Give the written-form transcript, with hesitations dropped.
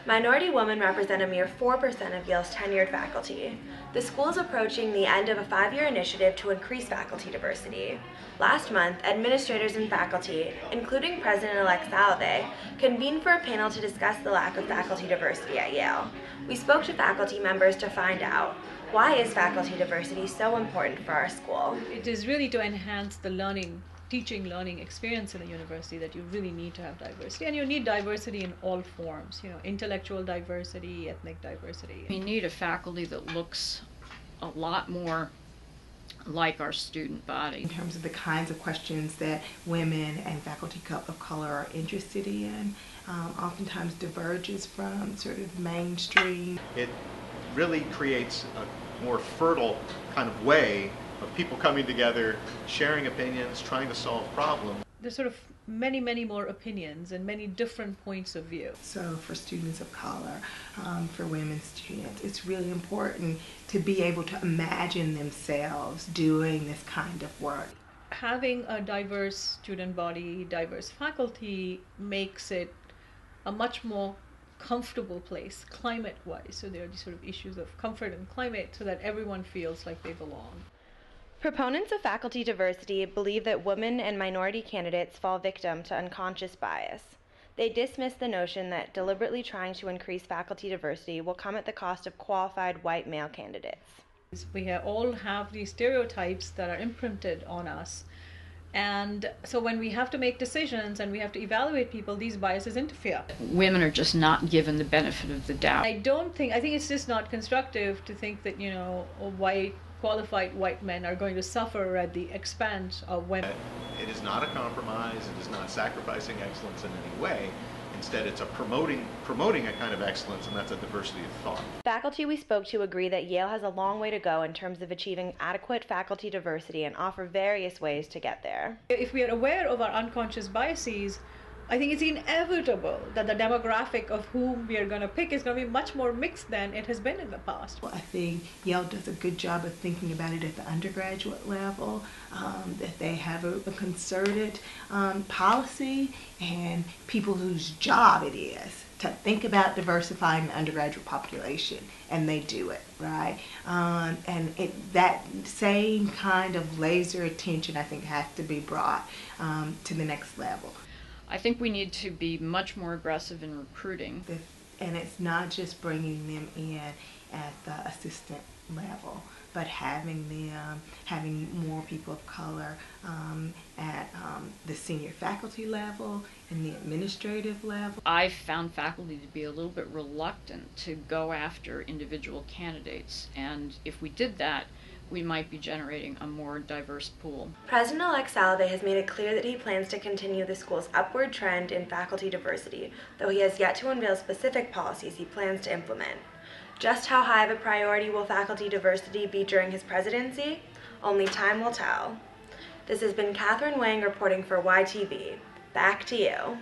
Minority women represent a mere 4% of Yale's tenured faculty. The school is approaching the end of a 5-year initiative to increase faculty diversity. Last month, administrators and faculty, including President-elect Salovey, convened for a panel to discuss the lack of faculty diversity at Yale. We spoke to faculty members to find out, why is faculty diversity so important for our school? It is really to enhance the teaching learning experience in a university that you really need to have diversity, and you need diversity in all forms, intellectual diversity, ethnic diversity. We need a faculty that looks a lot more like our student body. In terms of the kinds of questions that women and faculty of color are interested in, oftentimes diverges from sort of mainstream. It really creates a more fertile kind of way of people coming together, sharing opinions, trying to solve problems. There's sort of many, many more opinions and many different points of view. So for students of color, for women students, it's really important to be able to imagine themselves doing this kind of work. Having a diverse student body, diverse faculty, makes it a much more comfortable place, climate-wise. So there are these sort of issues of comfort and climate so that everyone feels like they belong. Proponents of faculty diversity believe that women and minority candidates fall victim to unconscious bias. They dismiss the notion that deliberately trying to increase faculty diversity will come at the cost of qualified white male candidates. We all have these stereotypes that are imprinted on us. And so when we have to make decisions and we have to evaluate people, these biases interfere. Women are just not given the benefit of the doubt. I think it's just not constructive to think that, qualified white men are going to suffer at the expense of women. It is not a compromise, it is not sacrificing excellence in any way. Instead, it's a promoting a kind of excellence, and that's a diversity of thought. Faculty we spoke to agree that Yale has a long way to go in terms of achieving adequate faculty diversity and offer various ways to get there. If we are aware of our unconscious biases, I think it's inevitable that the demographic of whom we are going to pick is going to be much more mixed than it has been in the past. Well, I think Yale does a good job of thinking about it at the undergraduate level, that they have a concerted policy and people whose job it is to think about diversifying the undergraduate population, and they do it, right? And that same kind of laser attention, I think, has to be brought to the next level. I think we need to be much more aggressive in recruiting. And it's not just bringing them in at the assistant level, but having more people of color at the senior faculty level and the administrative level. I've found faculty to be a little bit reluctant to go after individual candidates, and if we did that, we might be generating a more diverse pool. President-elect Salovey has made it clear that he plans to continue the school's upward trend in faculty diversity, though he has yet to unveil specific policies he plans to implement. Just how high of a priority will faculty diversity be during his presidency? Only time will tell. This has been Catherine Wang reporting for YTV. Back to you.